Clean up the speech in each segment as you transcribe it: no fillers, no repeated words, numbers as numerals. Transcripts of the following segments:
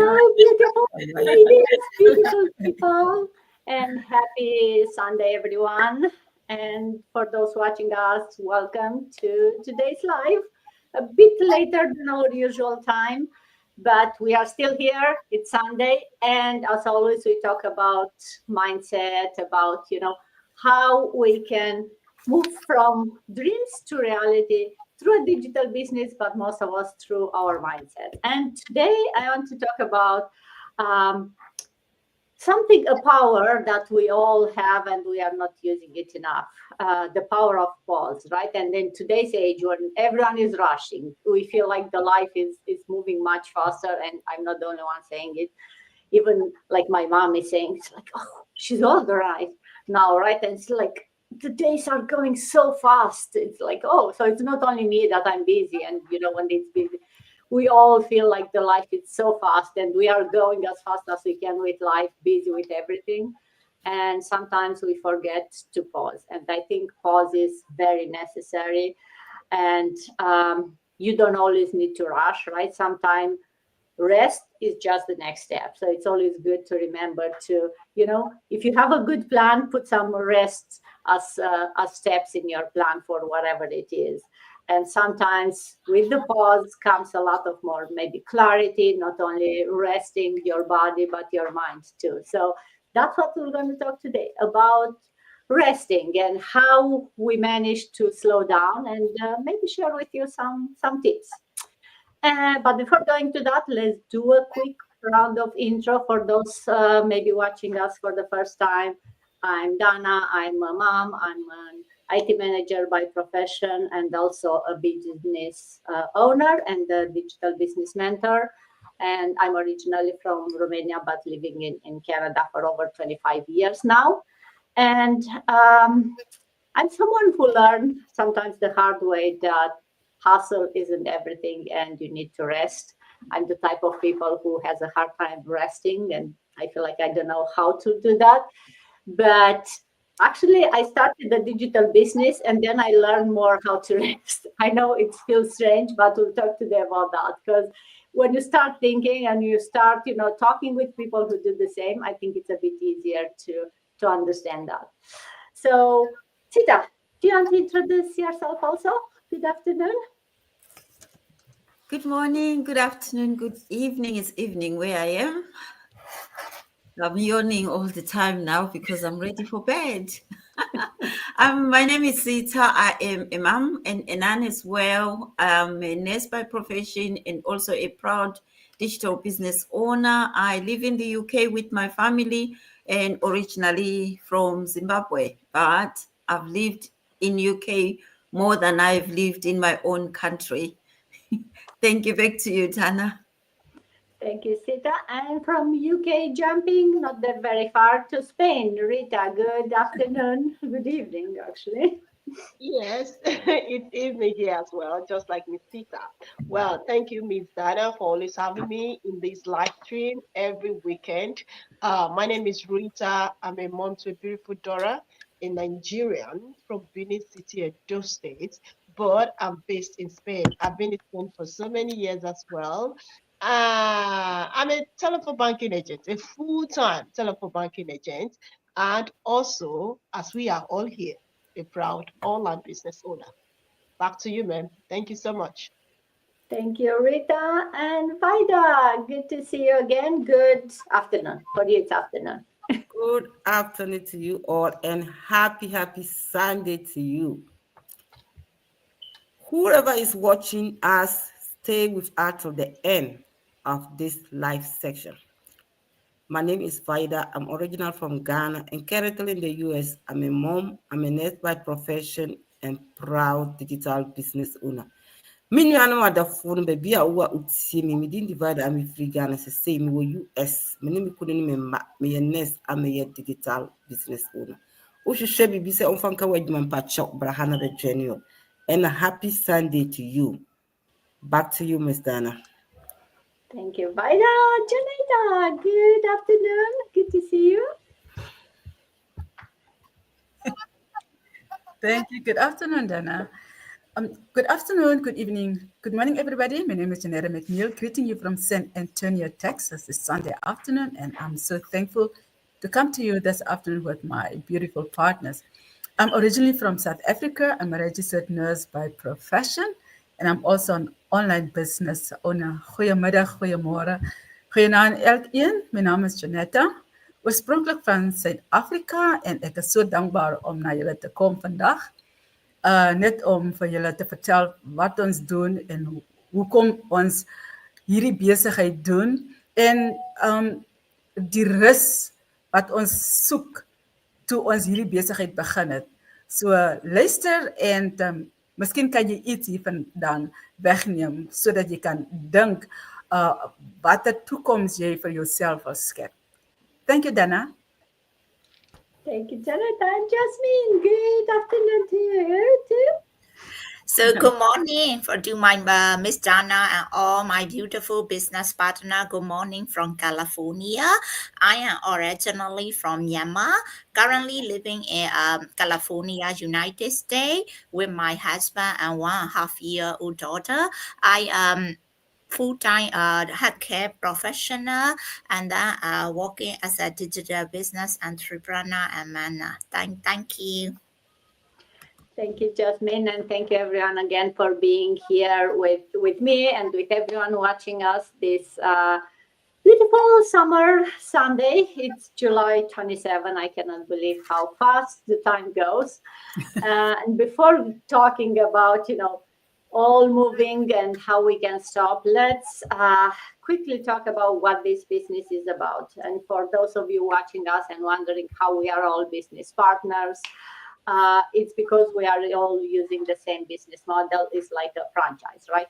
Hello, beautiful ladies, beautiful people, and happy Sunday, everyone. And for those watching us, welcome to today's live. A bit later than our usual time, but we are still here. It's Sunday, and as always, we talk about mindset, about how we can move from dreams to reality through a digital business, but most of us through our mindset. And today I want to talk about um, something, a power that we all have and we are not using it enough. The power of pause, right? And in today's age when everyone is rushing, we feel like the life is moving much faster. And I'm not the only one saying it. Even like my mom is saying, it's like, oh, she's older right now, right? And it's like the days are going so fast. It's like, oh, so it's not only me that I'm busy. And when it's busy, we all feel like the life is so fast and we are going as fast as we can with life, busy with everything. And sometimes we forget to pause. And I think pause is very necessary. And you don't always need to rush, right? Sometimes rest is just the next step. So it's always good to remember to, if you have a good plan, put some rest as steps in your plan for whatever it is. And sometimes with the pause comes a lot of more maybe clarity, not only resting your body but your mind too. So that's what we're going to talk today about, resting and how we manage to slow down, and maybe share with you some tips. But before going to that, let's do a quick round of intro for those maybe watching us for the first time. I'm Dana. I'm a mom. I'm an IT manager by profession and also a business owner and a digital business mentor. And I'm originally from Romania, but living in Canada for over 25 years now. And I'm someone who learned sometimes the hard way that hustle isn't everything and you need to rest. I'm the type of people who has a hard time resting, and I feel like I don't know how to do that. But actually, I started the digital business and then I learned more how to rest. I know it feels strange, but we'll talk today about that, because when you start thinking and you start, talking with people who do the same, I think it's a bit easier to understand that. So, Sita, do you want to introduce yourself also? Good afternoon. Good morning, good afternoon, good evening. It's evening where I am. I'm yawning all the time now because I'm ready for bed. My name is Sita. I am a mom and a nun as well. I'm a nurse by profession and also a proud digital business owner. I live in the UK with my family and originally from Zimbabwe, but I've lived in UK more than I've lived in my own country. Thank you. Back to you, Tana. Thank you, Sita. And from UK, jumping not that very far to Spain. Rita, good afternoon. Good evening, actually. Yes, it's evening here as well, just like Miss Tita. Well, thank you, Miss Dana, for always having me in this live stream every weekend. My name is Rita. I'm a mom to a beautiful daughter, a Nigerian from Benin City, Edo State, but I'm based in Spain. I've been in Spain for so many years as well. I'm a telephone banking agent, a full-time telephone banking agent, and also, as we are all here, a proud online business owner. Back to you, ma'am. Thank you so much. Thank you, Rita. And Vida, good to see you again. Good afternoon. For you, it's afternoon. Good afternoon to you all and happy Sunday to you. Whoever is watching us, stay with us till the end of this live section. My name is Vida. I'm original from Ghana and currently in the US. I'm a mom, I'm a nurse by profession and proud digital business owner. Me nuanom adafo no baabi a wo a utie me medin divide am free Ghana se say me wo US me ne me kunu ne me ma me nurse am a digital business owner. Wo hwehwe bibi se onfa nka wadwuma mpacho braha na be dwene and a happy Sunday to you. Back to you, Miss Dana. Thank you, Vida. Janita, good afternoon. Good to see you. Thank you. Good afternoon, Dana. Good afternoon, good evening, good morning, everybody. My name is Janetta McNeil, greeting you from San Antonio, Texas. It's Sunday afternoon, and I'm so thankful to come to you this afternoon with my beautiful partners. I'm originally from South Africa. I'm a registered nurse by profession, and I'm also an online business owner. Goedemiddag, goedemorgen, goedenavond elkeen. Mijn naam is Janetta, oorspronkelijk van Zuid-Afrika, en ik is so dankbaar om naar jullie te komen vandaag. Net om vir julle te vertel wat ons doen en hoekom ons hierdie besigheid doen en die rus wat ons soek toe ons hierdie besigheid begin het. So luister en miskien kan jy iets hiervandaan wegneem sodat jy kan dink watter toekoms jy vir jouself wil skep. Thank you, Dana. Thank you, Janetta and Jasmine. Good afternoon to you too. So good morning to my Miss Dana and all my beautiful business partner. Good morning from California. I am originally from Myanmar, currently living in California, United States, with my husband and 1.5-year-old daughter. I am full-time healthcare professional and then working as a digital business entrepreneur and manner. Thank you. Thank you, Jasmine, and thank you everyone again for being here with me and with everyone watching us this beautiful summer Sunday. It's July 27. I cannot believe how fast the time goes. And before talking about, all moving and how we can stop, let's quickly talk about what this business is about. And for those of you watching us and wondering how we are all business partners, it's because we are all using the same business model. It's like a franchise, right?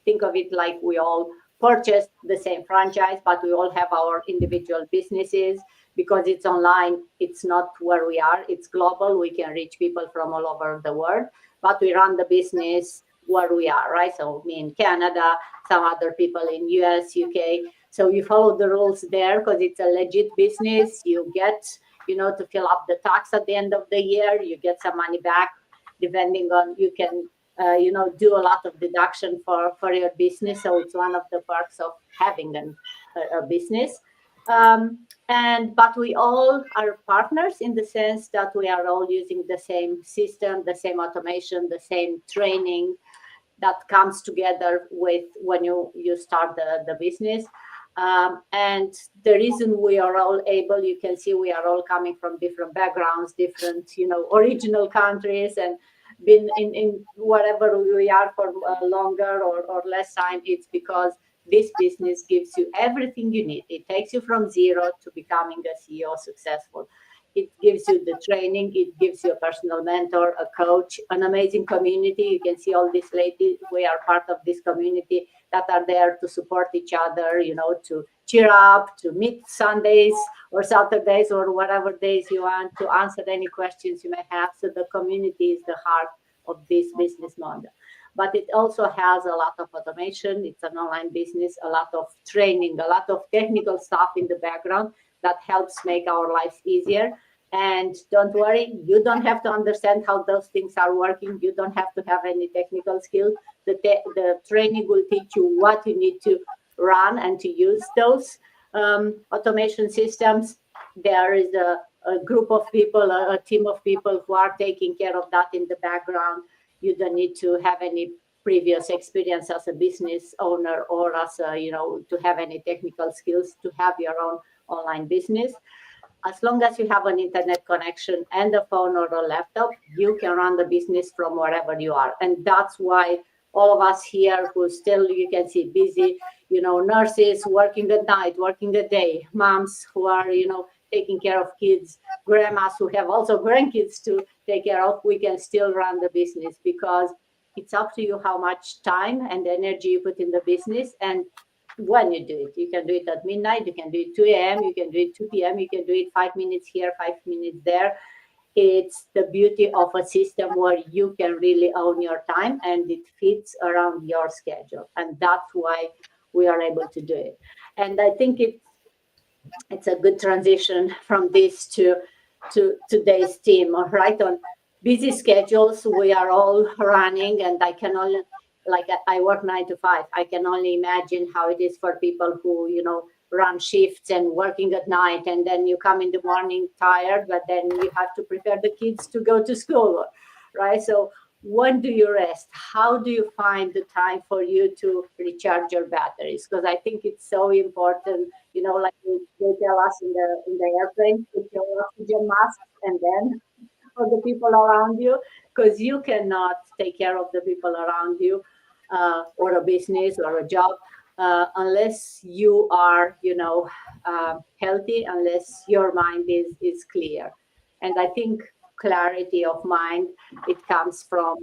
Think of it like we all purchased the same franchise, but we all have our individual businesses. Because it's online, it's not where we are, it's global. We can reach people from all over the world, but we run the business where we are, right? So me in Canada, some other people in US, UK. So you follow the rules there because it's a legit business. You get to fill up the tax at the end of the year. You get some money back, depending on, you can, do a lot of deduction for your business. So it's one of the perks of having a business. But we all are partners in the sense that we are all using the same system, the same automation, the same training that comes together with when you start the business. And the reason we are all able, you can see we are all coming from different backgrounds, different, original countries, and been in wherever we are for longer or less time. It's because this business gives you everything you need. It takes you from zero to becoming a CEO successful. It gives you the training. It gives you a personal mentor, a coach, an amazing community. You can see all these ladies. We are part of this community that are there to support each other, to cheer up, to meet Sundays or Saturdays or whatever days you want, to answer any questions you may have. So the community is the heart of this business model. But it also has a lot of automation. It's an online business, a lot of training, a lot of technical stuff in the background that helps make our lives easier. And don't worry, you don't have to understand how those things are working. You don't have to have any technical skills. The training will teach you what you need to run and to use those automation systems. There is a group of people, a team of people who are taking care of that in the background. You don't need to have any previous experience as a business owner or as to have any technical skills to have your own online business. As long as you have an internet connection and a phone or a laptop, you can run the business from wherever you are. And that's why all of us here who still, you can see, busy, nurses working at night, working the day, moms who are, taking care of kids, grandmas who have also grandkids to take care of, we can still run the business because it's up to you how much time and energy you put in the business and when you do it. You can do it at midnight, you can do it 2 a.m., you can do it 2 p.m., you can do it 5 minutes here, 5 minutes there. It's the beauty of a system where you can really own your time and it fits around your schedule. And that's why we are able to do it. And I think it's a good transition from this to today's theme, right? On busy schedules we are all running, and I can only, like, I work 9 to 5. I can only imagine how it is for people who, run shifts and working at night, and then you come in the morning tired, but then you have to prepare the kids to go to school, right? So when do you rest? How do you find the time for you to recharge your batteries? Because I think it's so important, like they tell us in the airplane, put your oxygen masks and then for the people around you, because you cannot take care of the people around you, or a business or a job, unless you are, healthy, unless your mind is clear. And I think clarity of mind, it comes from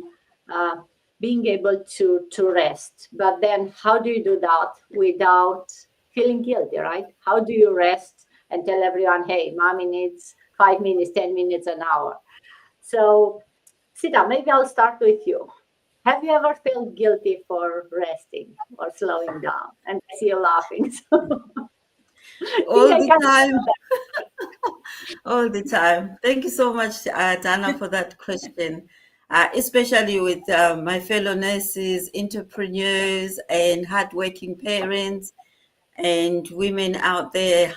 uh, being able to rest. But then how do you do that without feeling guilty, right? How do you rest and tell everyone, hey, mommy needs 5 minutes, 10 minutes, an hour? So, Sita, maybe I'll start with you. Have you ever felt guilty for resting or slowing down? And I see you laughing. So I think All I the can time. answer All the time. Thank you so much, Dana, for that question. Especially with my fellow nurses, entrepreneurs, and hardworking parents and women out there,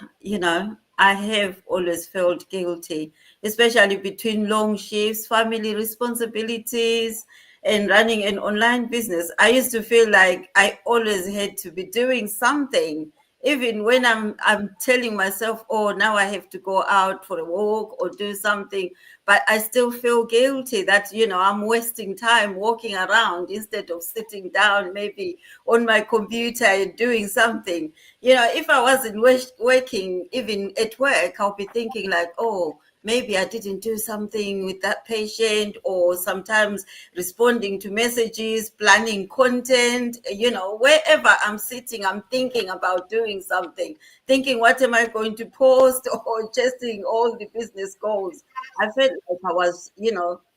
I have always felt guilty, especially between long shifts, family responsibilities, and running an online business. I used to feel like I always had to be doing something, even when I'm telling myself, oh, now I have to go out for a walk or do something, but I still feel guilty that, I'm wasting time walking around instead of sitting down, maybe on my computer and doing something. If I wasn't working, even at work, I'll be thinking like, oh, maybe I didn't do something with that patient, or sometimes responding to messages, planning content, wherever I'm sitting, I'm thinking about doing something, thinking, what am I going to post, or chasing all the business goals. I felt like I was,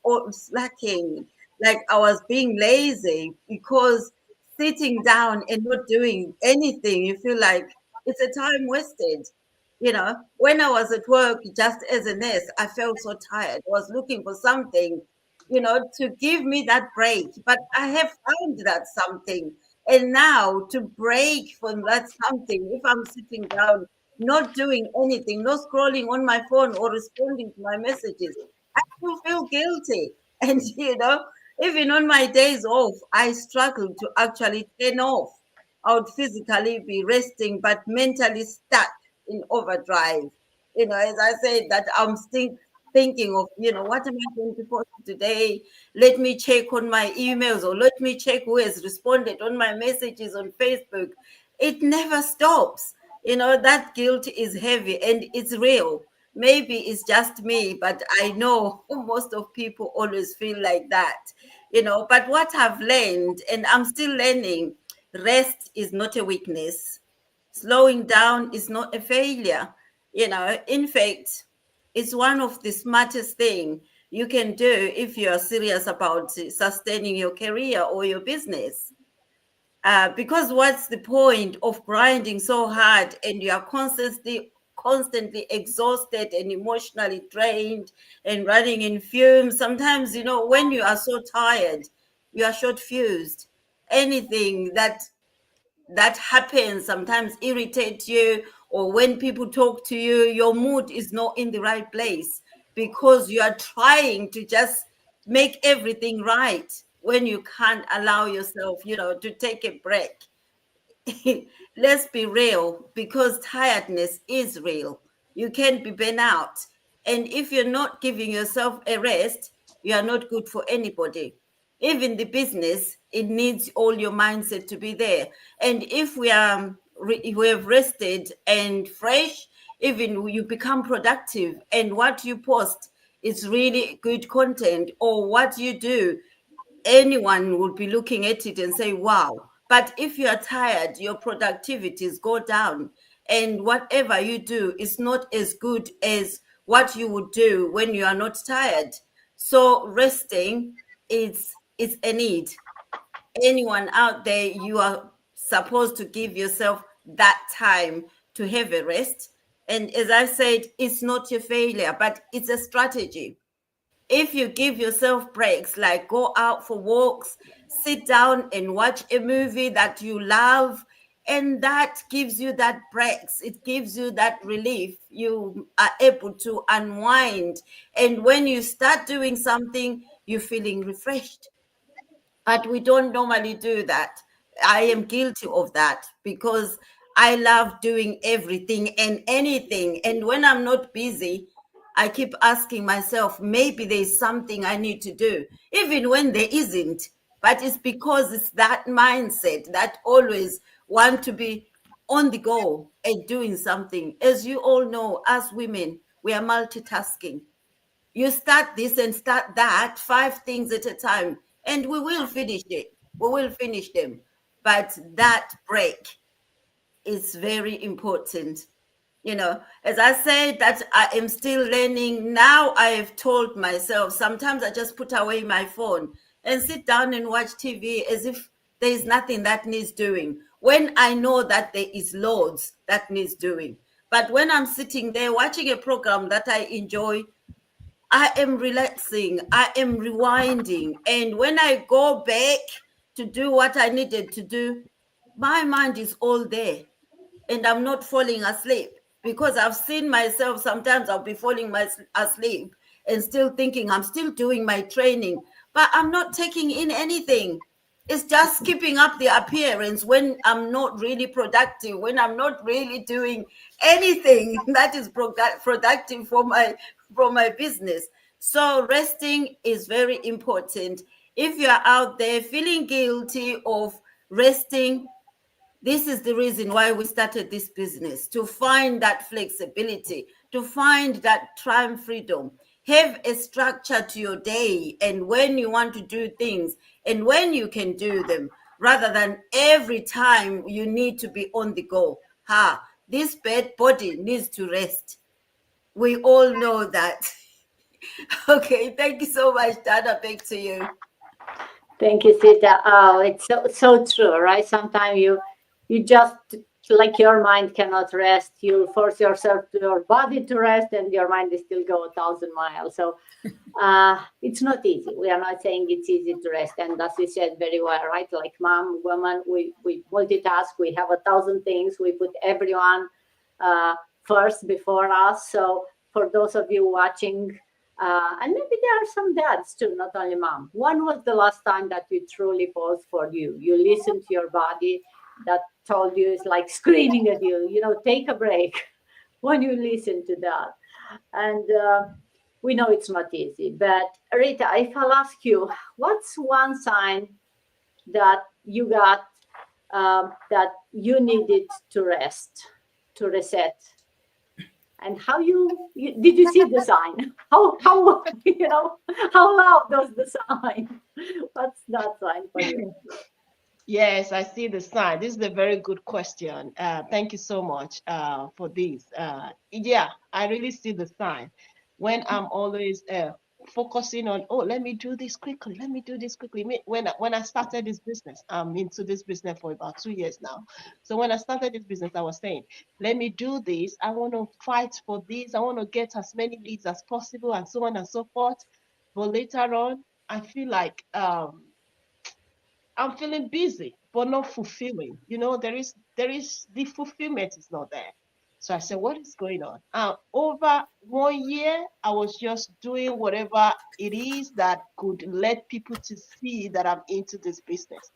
all slacking, like I was being lazy, because sitting down and not doing anything, you feel like it's a time wasted. When I was at work just as a nurse, I felt so tired. I was looking for something, to give me that break. But I have found that something. And now to break from that something, if I'm sitting down, not doing anything, not scrolling on my phone or responding to my messages, I still feel guilty. And, even on my days off, I struggle to actually turn off. I would physically be resting, but mentally stuck in overdrive. As I said, that I'm still thinking of, what am I going to post today? Let me check on my emails, or let me check who has responded on my messages on Facebook. It never stops. That guilt is heavy and it's real. Maybe it's just me, but I know most of people always feel like that. But what I've learned, and I'm still learning, rest is not a weakness. Slowing down is not a failure. In fact, it's one of the smartest thing you can do if you are serious about sustaining your career or your business. Because what's the point of grinding so hard and you are constantly exhausted and emotionally drained and running in fumes? Sometimes, when you are so tired, you are short fused. Anything that happens sometimes irritate you, or when people talk to you, your mood is not in the right place, because you are trying to just make everything right when you can't allow yourself, to take a break. Let's be real, because tiredness is real. You can be burnt out. And if you're not giving yourself a rest, you are not good for anybody. Even the business, it needs all your mindset to be there. And if we have rested and fresh, even you become productive, and what you post is really good content, or what you do, anyone would be looking at it and say, wow. But if you are tired, your productivities go down. And whatever you do is not as good as what you would do when you are not tired. So resting is a need. Anyone out there, you are supposed to give yourself that time to have a rest. And as I said, it's not a failure, but it's a strategy. If you give yourself breaks, like go out for walks, sit down and watch a movie that you love, and that gives you that breaks, it gives you that relief. You are able to unwind. And when you start doing something, you're feeling refreshed. But we don't normally do that. I am guilty of that because I love doing everything and anything. And when I'm not busy, I keep asking myself, maybe there's something I need to do, even when there isn't. But it's because it's that mindset that always want to be on the go and doing something. As you all know, as women, we are multitasking. You start this and start that, 5 things at a time, and we will finish it. We will finish them. But that break is very important. As I said, that I am still learning. Now I have told myself, sometimes I just put away my phone and sit down and watch TV as if there is nothing that needs doing, when I know that there is loads that needs doing. But when I'm sitting there watching a program that I enjoy, I am relaxing, I am rewinding. And when I go back to do what I needed to do, my mind is all there and I'm not falling asleep, because I've seen myself, sometimes I'll be falling asleep and still thinking I'm still doing my training, but I'm not taking in anything. It's just keeping up the appearance when I'm not really productive, when I'm not really doing anything that is productive for my business. So resting is very important. If you're out there feeling guilty of resting, this is the reason why we started this business, to find that flexibility, to find that time freedom. Have a structure to your day and when you want to do things and when you can do them, rather than every time you need to be on the go. This bad body needs to rest. We all know that. Okay, thank you so much, Dana. Back to you. Thank you, Sita. Oh, it's so true, right? Sometimes you just, like, your mind cannot rest. You force yourself to your body to rest, and your mind is still go 1,000 miles. So it's not easy. We are not saying it's easy to rest. And as you said very well, right? Like mom, woman, we multitask. We have 1,000 things. We put everyone uh, first before us. So for those of you watching, and maybe there are some dads too, not only mom. When was the last time that you truly paused for you? You listened to your body that told you, it's like screaming at you, take a break. When you listen to that. And we know it's not easy. But Rita, if I'll ask you, what's one sign that you got, that you needed to rest, to reset? And how you did you see the sign? How how loud was the sign? What's that sign for you? Yes, I see the sign. This is a very good question. Thank you so much for this. Yeah, I really see the sign when I'm always focusing on, oh, let me do this quickly. Let me do this quickly. When I started this business, I'm into this business for about 2 years now. So when I started this business, I was saying, let me do this. I want to fight for this. I want to get as many leads as possible, and so on and so forth. But later on, I feel like I'm feeling busy, but not fulfilling. There is the fulfillment is not there. So I said, what is going on? Over 1 year, I was just doing whatever it is that could let people to see that I'm into this business.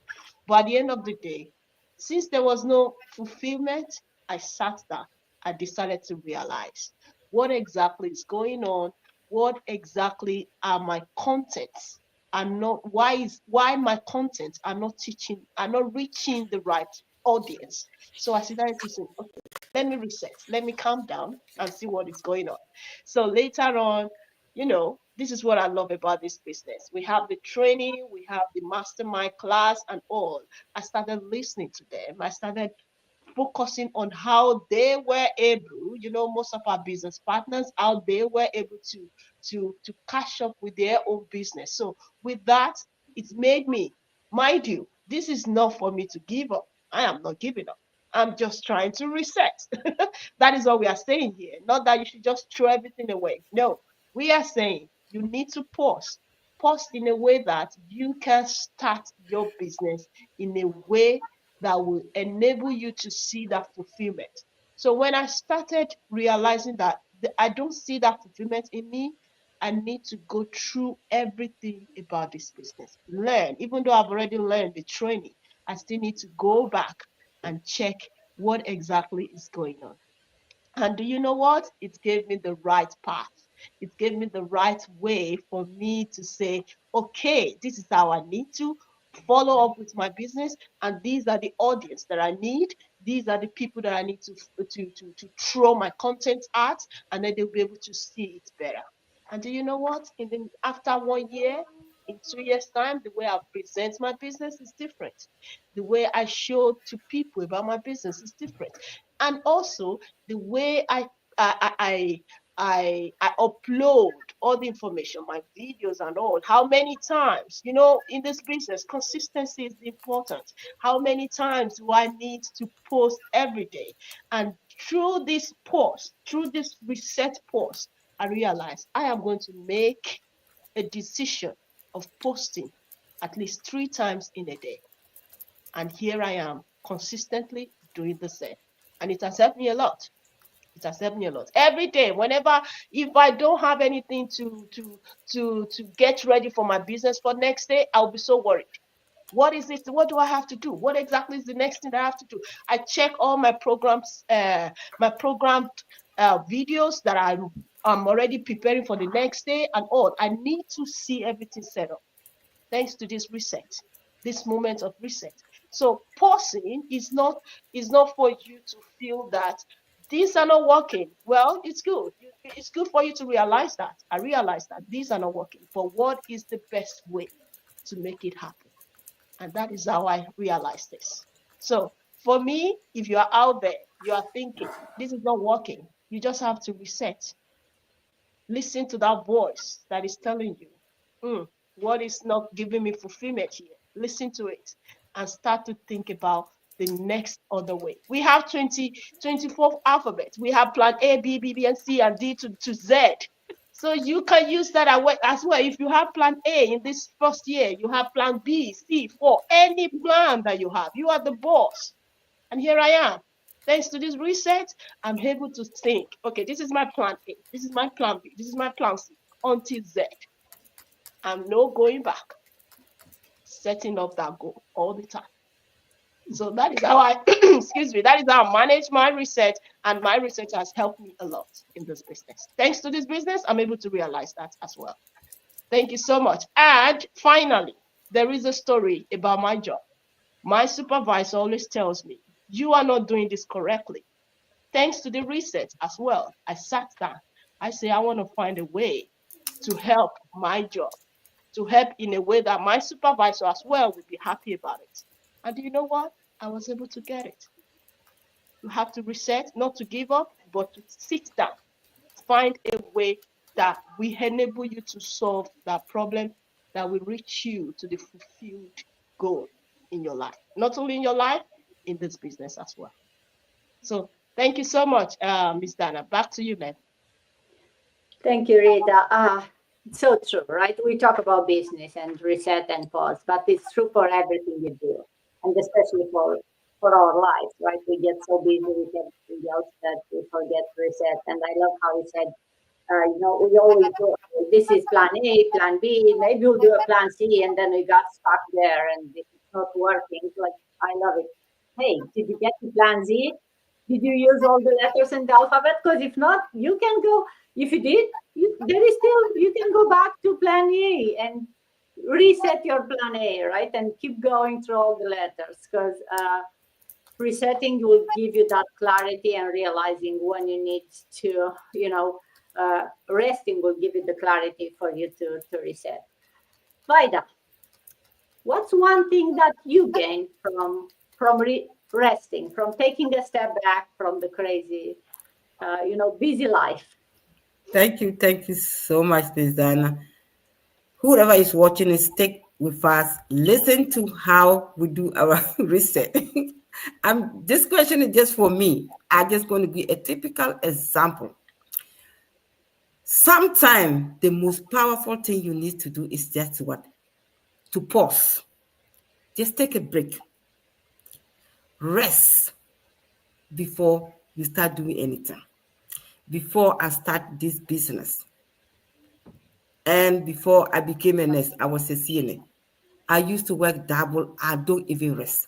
But at the end of the day, since there was no fulfillment, I sat down. I decided to realize what exactly is going on. What exactly are my contents? Are not why my contents are not reaching the right audience. So I decided to say, okay, let me reset, let me calm down and see what is going on. So later on, this is what I love about this business. We have the training, we have the mastermind class and all. I started listening to them. I started focusing on how they were able, most of our business partners, how they were able to catch up with their own business. So with that, it's made me, mind you, this is not for me to give up. I am not giving up. I'm just trying to reset. That is what we are saying here. Not that you should just throw everything away. No, we are saying You need to pause. Pause in a way that you can start your business in a way that will enable you to see that fulfillment. So when I started realizing that I don't see that fulfillment in me, I need to go through everything about this business. Learn, even though I've already learned the training, I still need to go back and check what exactly is going on. And do you know what? It gave me the right path. It gave me the right way for me to say, okay, this is how I need to follow up with my business. And these are the audience that I need. These are the people that I need to throw my content at, and then they'll be able to see it better. And do you know what? After 1 year, in 2 years' time, the way I present my business is different. The way I show to people about my business is different. And also the way I I upload all the information, my videos and all. How many times, in this business, consistency is important. How many times do I need to post every day? And through this post, through this reset post, I realize I am going to make a decision of posting at least 3 times in a day. And here I am consistently doing the same. And it has helped me a lot. It has helped me a lot. Every day, whenever, if I don't have anything to get ready for my business for next day, I'll be so worried. What is it? What do I have to do? What exactly is the next thing that I have to do? I check all my programs, my programmed videos that I'm already preparing for the next day and all. I need to see everything set up thanks to this reset, this moment of reset. So pausing is not for you to feel that these are not working. Well, it's good. It's good for you to realize that. I realize that these are not working. But what is the best way to make it happen? And that is how I realize this. So for me, if you are out there, you are thinking this is not working, you just have to reset. Listen to that voice that is telling you, what is not giving me fulfillment here? Listen to it and start to think about the next other way. We have 24 alphabets. We have plan A, B, B, B, and C, and D to Z. So you can use that as well. If you have plan A in this first year, you have plan B, C, for any plan that you have. You are the boss. And here I am. Thanks to this reset, I'm able to think, okay, this is my plan A, this is my plan B, this is my plan C, until Z. I'm no going back, setting up that goal all the time. So that is how I, excuse me, that is how I manage my reset, and my reset has helped me a lot in this business. Thanks to this business, I'm able to realize that as well. Thank you so much. And finally, there is a story about my job. My supervisor always tells me, you are not doing this correctly. Thanks to the reset as well, I sat down. I say, I want to find a way to help my job, to help in a way that my supervisor as well will be happy about it. And do you know what? I was able to get it. You have to reset, not to give up, but to sit down, find a way that will enable you to solve that problem, that will reach you to the fulfilled goal in your life. Not only in your life, in this business as well. So thank you so much, Ms. Dana. Back to you, ma'am. Thank you, Rita. It's so true, right? We talk about business and reset and pause, but it's true for everything we do, and especially for our lives, right? We get so busy with everything else that we forget to reset. And I love how he said, we always go, this is plan A, plan B, maybe we'll do a plan C, and then we got stuck there and it's not working. It's like, I love it. Hey, did you get to plan Z? Did you use all the letters in the alphabet? Because if not, you can go, if you did, you can go back to plan A and reset your plan A, right? And keep going through all the letters, because resetting will give you that clarity, and realizing when you need to, resting will give you the clarity for you to reset. Vida, what's one thing that you gain from resting, from taking a step back from the crazy, busy life? Thank you so much, Miss Dana. Whoever is watching is stick with us. Listen to how we do our reset. This question is just for me. I'm just going to give a typical example. Sometimes the most powerful thing you need to do is just what? To pause. Just take a break. Rest before you start doing anything. Before I start this business, and before I became a nurse, I was a CNA. I used to work double. I don't even rest.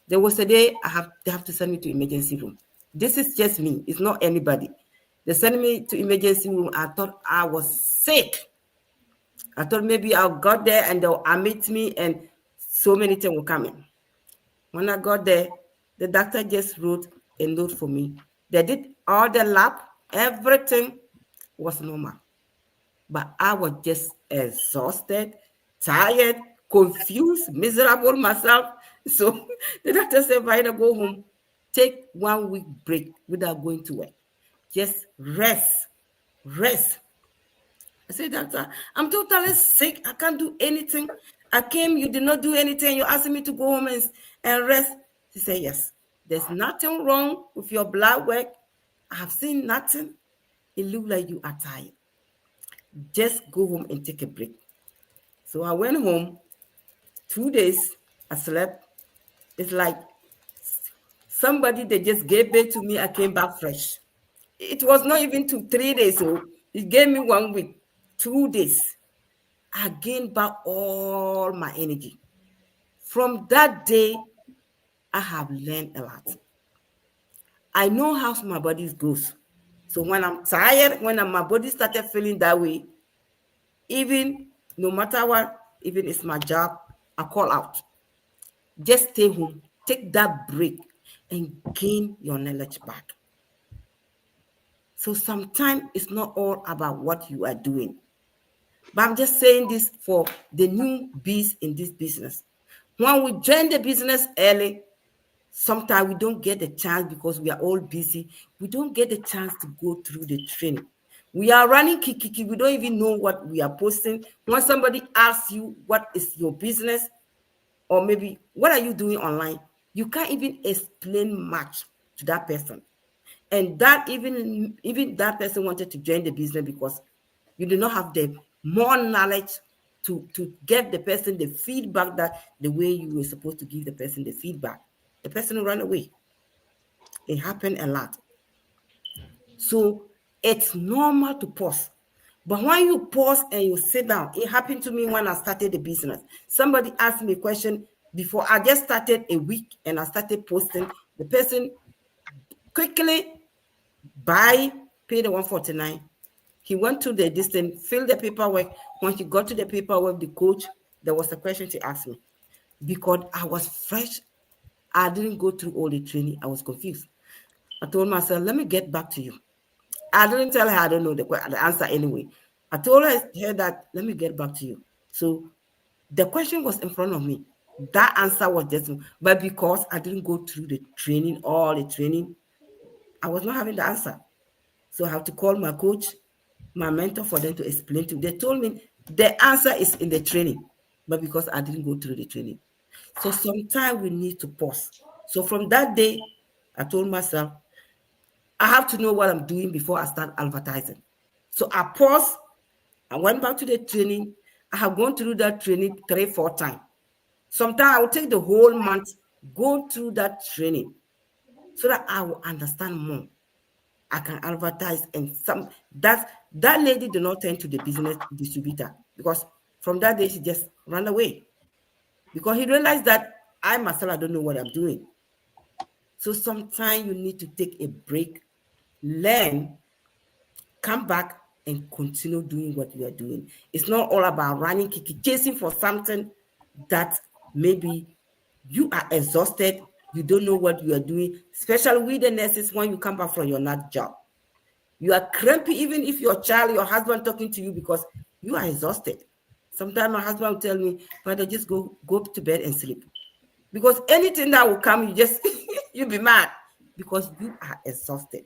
There was a day they have to send me to emergency room. This is just me. It's not anybody. They sent me to emergency room. I thought I was sick. I thought maybe I'll got there and they'll admit me and so many things will come in. When I got there, the doctor just wrote a note for me. They did all the lab, everything was normal. But I was just exhausted, tired, confused, miserable myself. So the doctor said, Vida, go home. Take 1 week break without going to work. Just rest. Rest. I said, Doctor, I'm totally sick. I can't do anything. I came, you did not do anything. You're asking me to go home and rest. She said, yes. There's nothing wrong with your blood work. I have seen nothing. It looks like you are tired. Just go home and take a break. So I went home. 2 days, I slept. It's like somebody they just gave birth to me. I came back fresh. It was not even 3 days. So it gave me 1 week, 2 days. I gained back all my energy. From that day, I have learned a lot. I know how my body goes. So when I'm tired, when my body started feeling that way, even no matter what, even it's my job, I call out. Just stay home, take that break, and gain your knowledge back. So sometimes it's not all about what you are doing. But I'm just saying this for the new bees in this business. When we join the business early, sometimes we don't get the chance because we are all busy. We don't get the chance to go through the training. We are running kiki. We don't even know what we are posting. When somebody asks you what is your business, or maybe what are you doing online, you can't even explain much to that person. And that even that person wanted to join the business because you do not have the more knowledge to get the person the feedback that the way you were supposed to give the person the feedback. The person will run away. It happened a lot. So it's normal to pause. But when you pause and you sit down, it happened to me when I started the business. Somebody asked me a question before I just started a week and I started posting. The person quickly pay the 149. He went to the distance, filled the paperwork. When he got to the paperwork, the coach, there was a question she asked me. Because I was fresh, I didn't go through all the training. I was confused. I told myself, let me get back to you. I didn't tell her I don't know the answer anyway. I told her that, let me get back to you. So the question was in front of me. That answer was just, but because I didn't go through the training, all the training, I was not having the answer. So I have to call my coach, my mentor, for them to explain to me. They told me the answer is in the training, but because I didn't go through the training. So sometimes we need to pause. So from that day, I told myself, I have to know what I'm doing before I start advertising. So I paused. I went back to the training. I have gone through that training 3-4 times. Sometimes I will take the whole month, go through that training so that I will understand more. I can advertise, and that lady did not turn to the business distributor because from that day she just ran away because he realized that I myself I don't know what I'm doing. So sometimes you need to take a break, learn, come back, and continue doing what you are doing. It's not all about running, chasing for something that maybe you are exhausted, you don't know what you are doing, especially with the nurses when you come back from your night job. You are crampy, even if your child, your husband talking to you because you are exhausted. Sometimes my husband will tell me, Father, just go to bed and sleep. Because anything that will come, you just, you'll be mad because you are exhausted.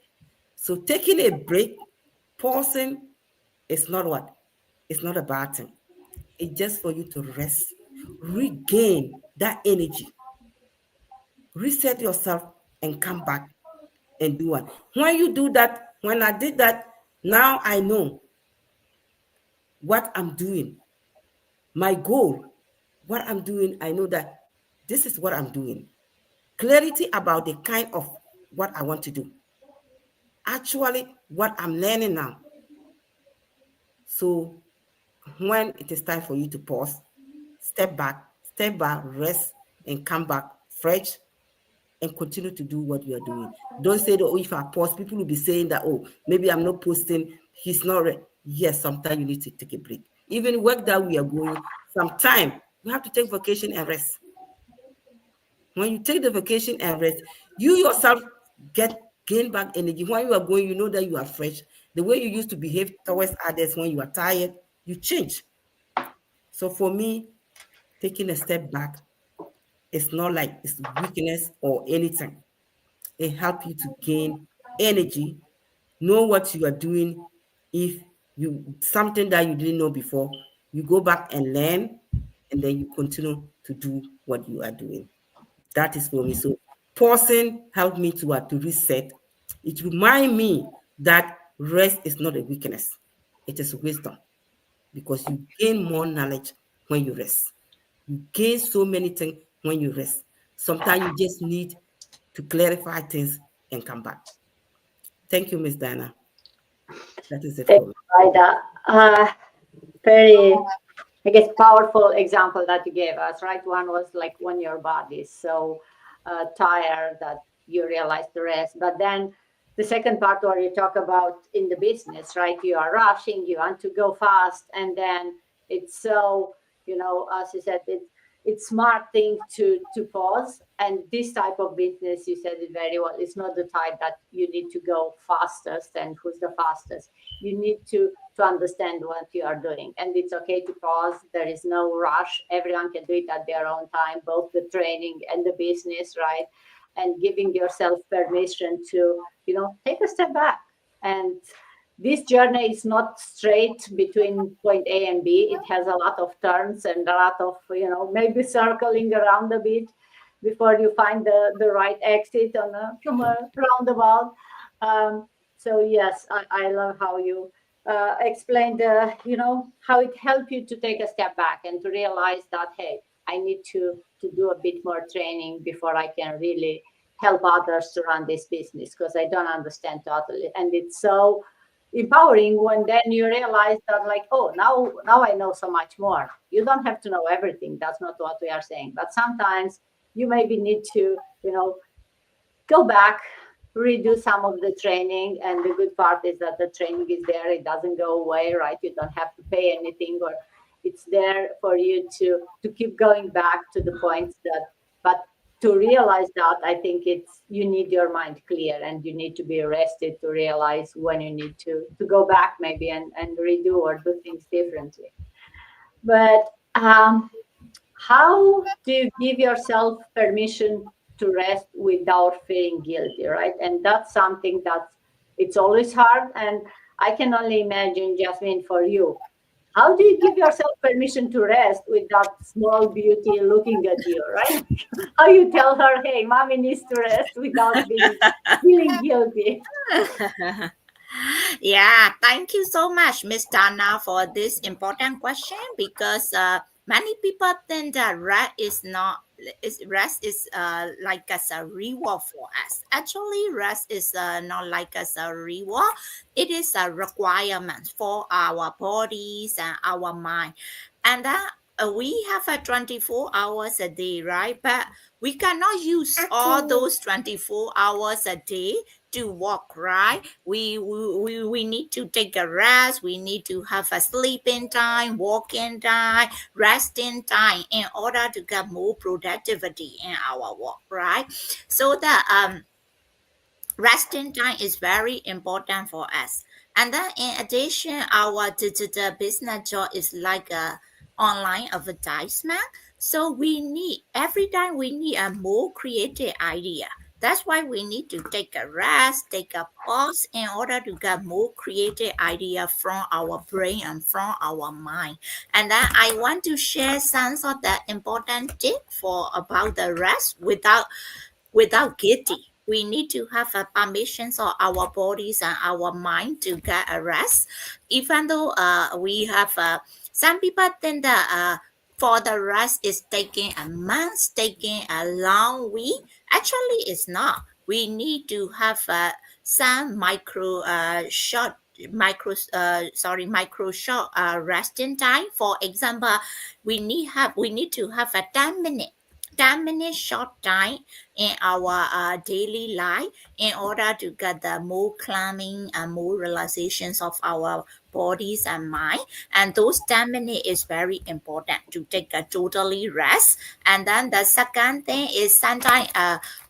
So taking a break, pausing, it's not what? It's not a bad thing. It's just for you to rest, regain that energy, reset yourself, and come back and do one. When you do that, when I did that, now I know what I'm doing, my goal, what I'm doing. I know that this is what I'm doing. Clarity about the kind of what I want to do. Actually, what I'm learning now. So when it is time for you to pause, step back, rest, and come back fresh and continue to do what you are doing. Don't say that, oh, if I pause, people will be saying that, oh, maybe I'm not posting, he's not ready. Yes, sometimes you need to take a break. Even work that we are going, sometimes you have to take vacation and rest. When you take the vacation and rest, you yourself gain back energy. When you are going, you know that you are fresh. The way you used to behave towards others when you are tired, you change. So for me, taking a step back, it's not like it's weakness or anything. It helps you to gain energy, know what you are doing. If you something that you didn't know before, you go back and learn, and then you continue to do what you are doing. That is for me. So pausing helped me to reset. It remind me that rest is not a weakness. It is wisdom because you gain more knowledge when you rest. You gain so many things when you rest. Sometimes you just need to clarify things and come back. Thank you, Miss Diana. That is it Thank for me. you, Ida. Very, I guess, powerful example that you gave us, right? One was like when your body is so tired that you realize the rest. But then the second part where you talk about in the business, right? You are rushing, you want to go fast, and then it's so, as you said, it's smart thing to pause. And this type of business, you said it very well, it's not the type that you need to go fastest and who's the fastest. You need to understand what you are doing, and it's okay to pause. There is no rush. Everyone can do it at their own time, both the training and the business, right? And giving yourself permission to take a step back. And this journey is not straight between point A and B. It has a lot of turns and a lot of maybe circling around a bit before you find the right exit from a roundabout. So yes, I love how you explained, how it helped you to take a step back and to realize that, hey, I need to do a bit more training before I can really help others to run this business because I don't understand totally. And it's so empowering when then you realize that, like, oh, now I know so much more. You don't have to know everything. That's not what we are saying. But sometimes you maybe need to, go back, redo some of the training. And the good part is that the training is there. It doesn't go away, right? You don't have to pay anything, or it's there for you to keep going back to the points that, but to realize that, I think it's, you need your mind clear and you need to be rested to realize when you need to go back maybe and redo or do things differently. But how do you give yourself permission to rest without feeling guilty, right? And that's something that's, it's always hard. And I can only imagine, Jasmine, for you, how do you give yourself permission to rest with that small beauty looking at you, right? How you tell her, hey, mommy needs to rest without being feeling guilty. Yeah, thank you so much, Miss Dana, for this important question because many people think that rest is like as a reward for us. Actually, rest is not like as a reward. It is a requirement for our bodies and our mind, and that. We have a 24 hours a day, right? But we cannot use all those 24 hours a day to work, right? We need to take a rest. We need to have a sleeping time, walking time, resting time in order to get more productivity in our work, right? So that resting time is very important for us. And then in addition, our digital business job is like a online advertisement. So we need every time we need a more creative idea. That's why we need to take a rest, take a pause in order to get more creative idea from our brain and from our mind. And then I want to share some of the important tip for about the rest without guilty. we need to have a permission for our bodies and our mind to get a rest. Even though we have some people think that for the rest is taking a month, taking a long week. Actually, it's not. We need to have some micro short resting time. For example, we need to have a 10 minute short time in our daily life in order to get the more calming and more relaxations of our bodies and mind. And those 10 minutes is very important to take a totally rest. And then the second thing is sometimes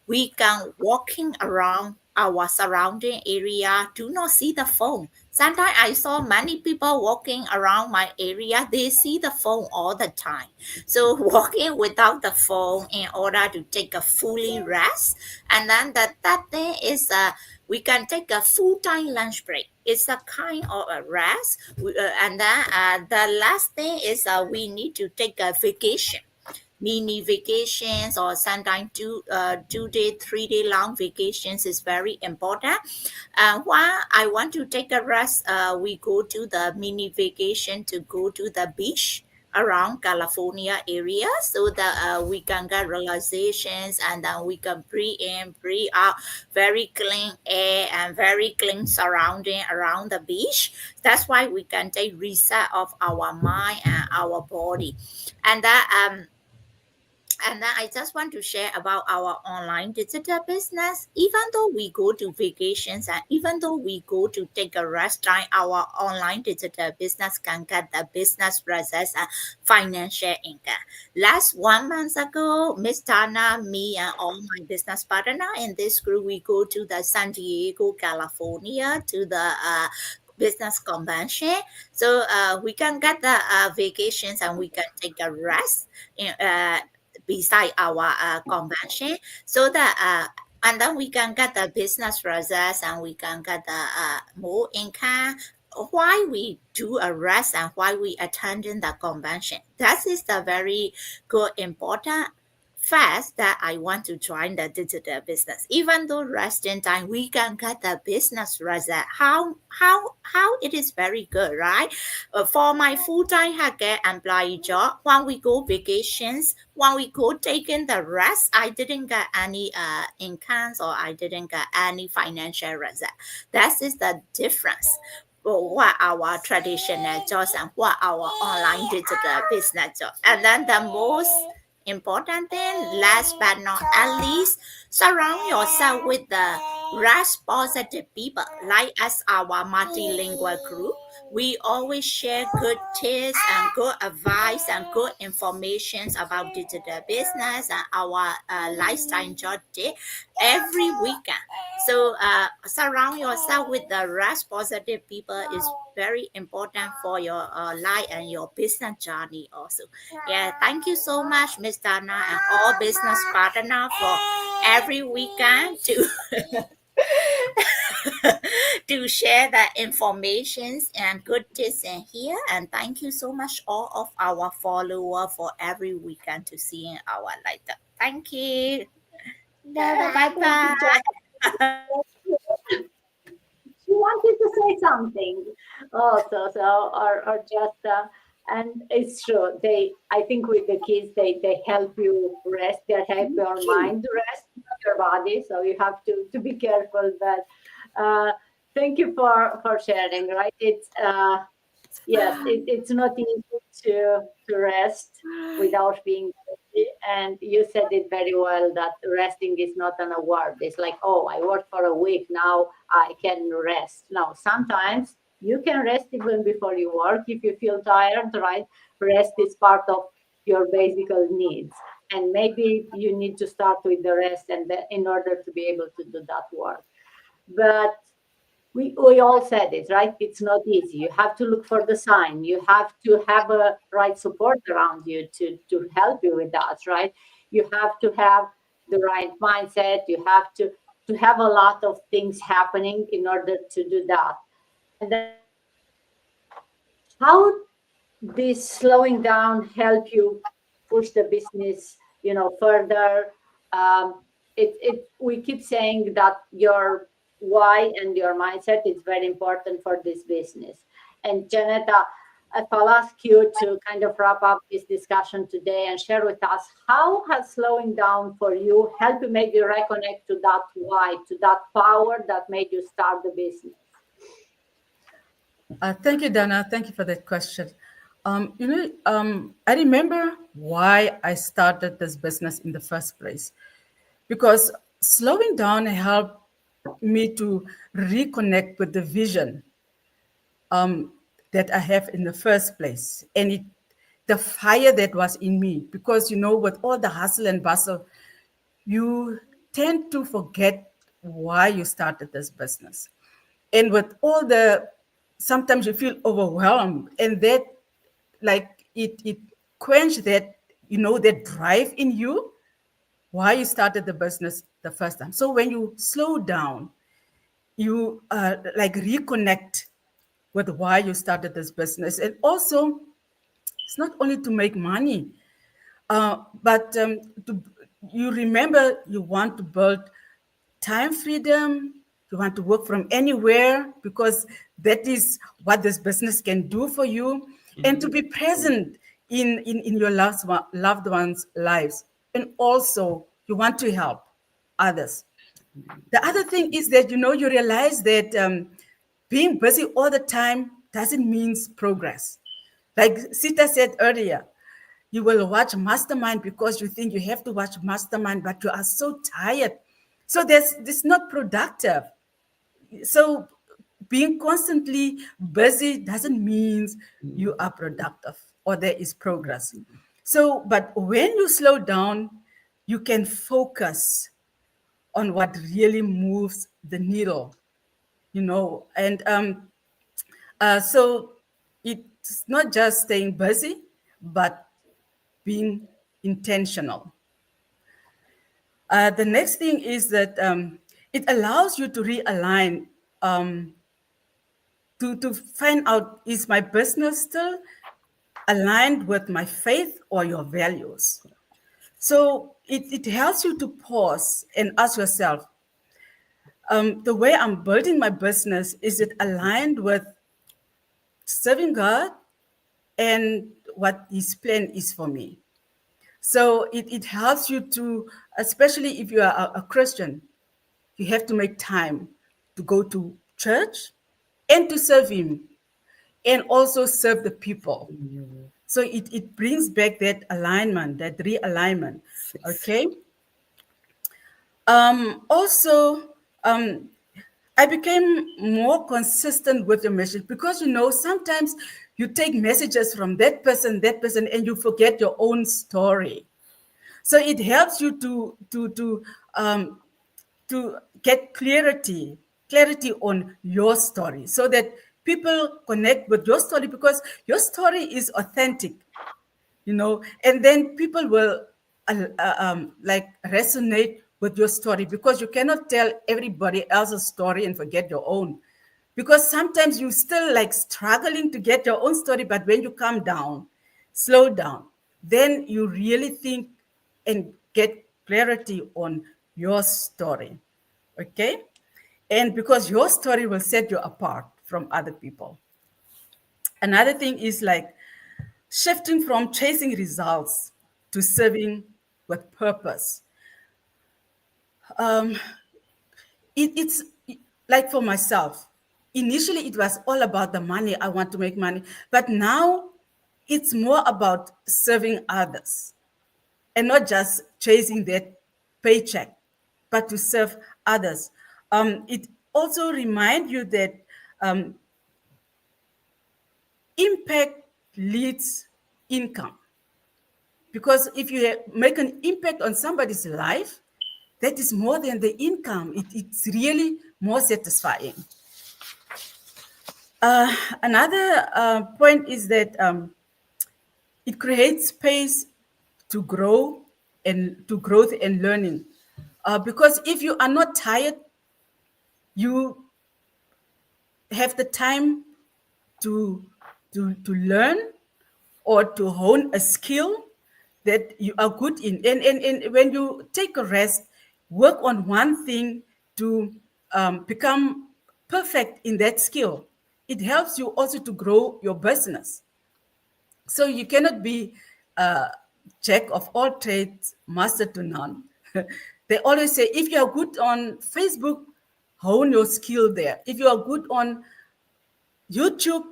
we can walking around our surrounding area, do not see the phone. Sometimes I saw many people walking around my area, they see the phone all the time. So walking without the phone in order to take a fully rest. And then the third thing is we can take a full-time lunch break. It's a kind of a rest. And then the last thing is we need to take a vacation, mini vacations, or sometimes 2 day 3 day long vacations is very important. While I want to take a rest, we go to the mini vacation to go to the beach around California area so that we can get relaxations, and then we can breathe in, breathe out, very clean air and very clean surrounding around the beach. That's why we can take reset of our mind and our body. And that and then I just want to share about our online digital business. Even though we go to vacations and even though we go to take a rest time, our online digital business can get the business process and financial income. Last 1 month ago, Miss Tana, me, and all my business partner in this group, we go to the San Diego, California to the business convention. So we can get the vacations and we can take a rest beside our convention so that and then we can get the business process and we can get the more income why we do a rest and why we attending the convention. That is the very good important fact that I want to join the digital business. Even though resting time, we can get the business result. How it is very good, right? For my full-time hacker employee job, when we go vacations, when we go taking the rest, I didn't get any incomes or I didn't get any financial result. That is the difference. What our traditional jobs and what our online digital business job. And then the most important thing, last but not at least, surround yourself with the rest positive people like us, our multilingual group. We always share good tips and good advice and good information about digital business and our lifestyle job tip every weekend. So surround yourself with the rest positive people is very important for your life and your business journey also. Yeah, thank you so much, Miss Dana, and all business partner for every weekend to to share the informations and good tips in here. And thank you so much all of our follower for every weekend to seeing our light up. Thank you. Bye Thank you, bye. she wanted to say something also, or just and it's true, they, I think with the kids, they help you rest, they help your mind rest, not your body, so you have to be careful. But thank you for sharing, right? It's yes, it's not easy to rest without being busy. And you said it very well that resting is not an award. It's like, oh, I worked for a week, now I can rest. No, sometimes you can rest even before you work if you feel tired, right? Rest is part of your basic needs. And maybe you need to start with the rest in order to be able to do that work. But we all said it, right? It's not easy. You have to look for the sign. You have to have a right support around you to help you with that, right? You have to have the right mindset. You have to have a lot of things happening in order to do that. And then how this slowing down help you push the business, further? Um, we keep saying that your why and your mindset is very important for this business. And Janetta, if I'll ask you to kind of wrap up this discussion today and share with us, how has slowing down for you helped to make you reconnect to that why, to that power that made you start the business? Thank you, Dana. Thank you for that question. I remember why I started this business in the first place, because slowing down helped me to reconnect with the vision that I have in the first place, and the fire that was in me. Because with all the hustle and bustle, you tend to forget why you started this business, and with all the sometimes you feel overwhelmed, and that like it quench that that drive in you why you started the business the first time. So when you slow down, you like reconnect with why you started this business. And also, it's not only to make money, but you remember you want to build time freedom. You want to work from anywhere, because that is what this business can do for you, and to be present in your loved ones' lives. And also, you want to help others. The other thing is that you realize that being busy all the time doesn't mean progress. Like Sita said earlier, you will watch Mastermind because you think you have to watch Mastermind, but you are so tired. So this not productive. So being constantly busy doesn't mean you are productive or there is progress. So, but when you slow down, you can focus on what really moves the needle, and so it's not just staying busy, but being intentional. The next thing is that it allows you to realign, to find out, is my business still aligned with my faith or your values? So it helps you to pause and ask yourself, the way I'm building my business, is it aligned with serving God and what His plan is for me? So it helps you to, especially if you are a Christian, you have to make time to go to church and to serve Him and also serve the people. So it brings back that alignment, that realignment. Okay. Also, I became more consistent with the message, because sometimes you take messages from that person, and you forget your own story. So it helps you to get clarity on your story, so that people connect with your story, because your story is authentic, and then people will like resonate with your story, because you cannot tell everybody else's story and forget your own, because sometimes you still like struggling to get your own story. But when you calm down, slow down, then you really think and get clarity on your story. Okay. And because your story will set you apart from other people. Another thing is like shifting from chasing results to serving with purpose. It's like for myself. Initially, it was all about the money. I want to make money. But now it's more about serving others, and not just chasing that paycheck, but to serve others. It also reminds you that um, impact leads income. Because if you make an impact on somebody's life, that is more than the income. It's really more satisfying. Another point is that it creates space to grow and to growth and learning. Because if you are not tired, you have the time to to learn or to hone a skill that you are good in. And when you take a rest, work on one thing to become perfect in that skill. It helps you also to grow your business. So you cannot be jack of all trades, master to none. They always say if you are good on Facebook, hone your skill there. If you are good on YouTube,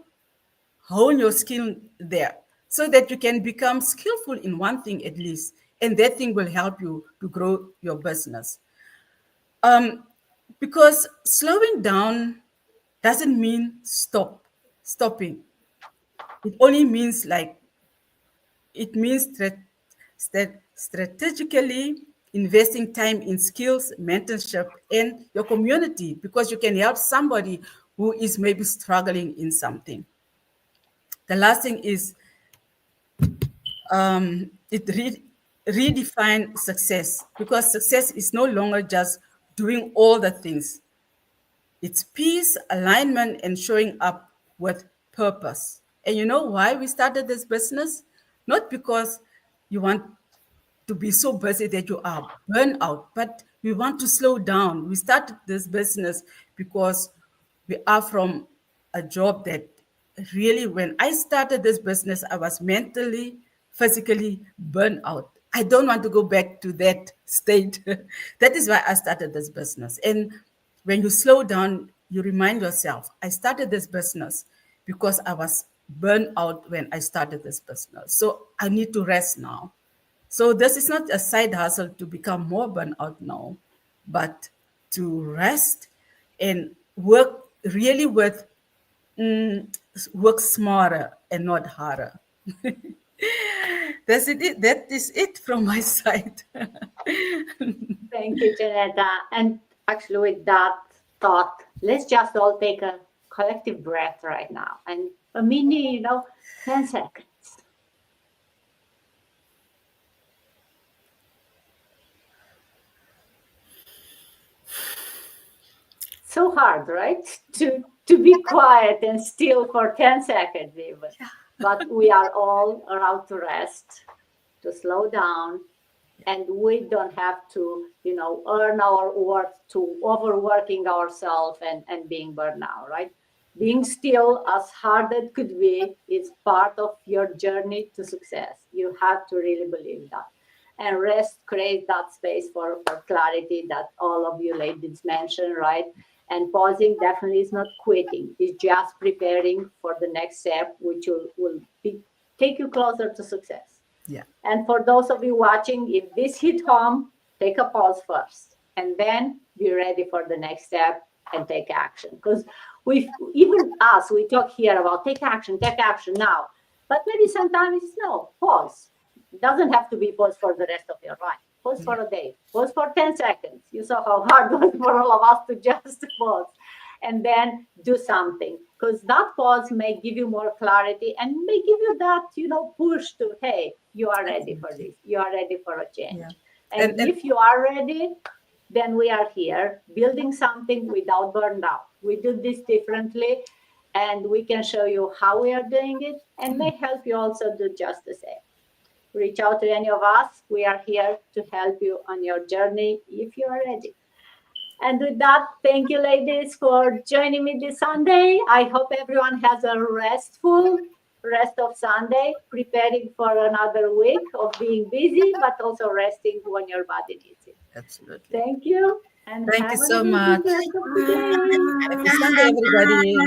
hone your skill there so that you can become skillful in one thing at least. And that thing will help you to grow your business. Because slowing down doesn't mean stopping. It only means like it means strategically investing time in skills, mentorship, and your community because you can help somebody who is maybe struggling in something. The last thing is it redefine success because success is no longer just doing all the things. It's peace, alignment, and showing up with purpose. And you know why we started this business? Not because you want to be so busy that you are burnt out, but we want to slow down. We started this business because we are from a job that really, when I started this business, I was mentally, physically burnt out. I don't want to go back to that state. That is why I started this business. And when you slow down, you remind yourself, I started this business because I was burnt out when I started this business. So I need to rest now. So this is not a side hustle to become more burnt out now, but to rest and work really with work smarter and not harder. That's it. That is it from my side. Thank you, Janetta. And actually, with that thought, let's just all take a collective breath right now and a mini, 10 seconds. So hard, right? To be quiet and still for 10 seconds even. But we are all allowed to rest, to slow down, and we don't have to, earn our worth to overworking ourselves and being burned out, right? Being still, as hard as it could be, is part of your journey to success. You have to really believe that. And rest creates that space for clarity that all of you ladies mentioned, right? And pausing definitely is not quitting. It's just preparing for the next step, which will take you closer to success. Yeah. And for those of you watching, if this hit home, take a pause first and then be ready for the next step and take action. Because even us, we talk here about take action now. But maybe sometimes it's no, pause. It doesn't have to be pause for the rest of your life. Pause for a day, pause for 10 seconds. You saw how hard it was for all of us to just pause and then do something, because that pause may give you more clarity and may give you that push to, hey, you are ready for this, you are ready for a change. Yeah. And if you are ready, then we are here building something without burnout. We do this differently, and we can show you how we are doing it and may help you also do just the same. Reach out to any of us. We are here to help you on your journey if you are ready. And with that, thank you, ladies, for joining me this Sunday. I hope everyone has a restful rest of Sunday, preparing for another week of being busy, but also resting when your body needs it. Absolutely. Thank you. And Thank have you an so amazing much. rest of the day. Happy Sunday, everybody.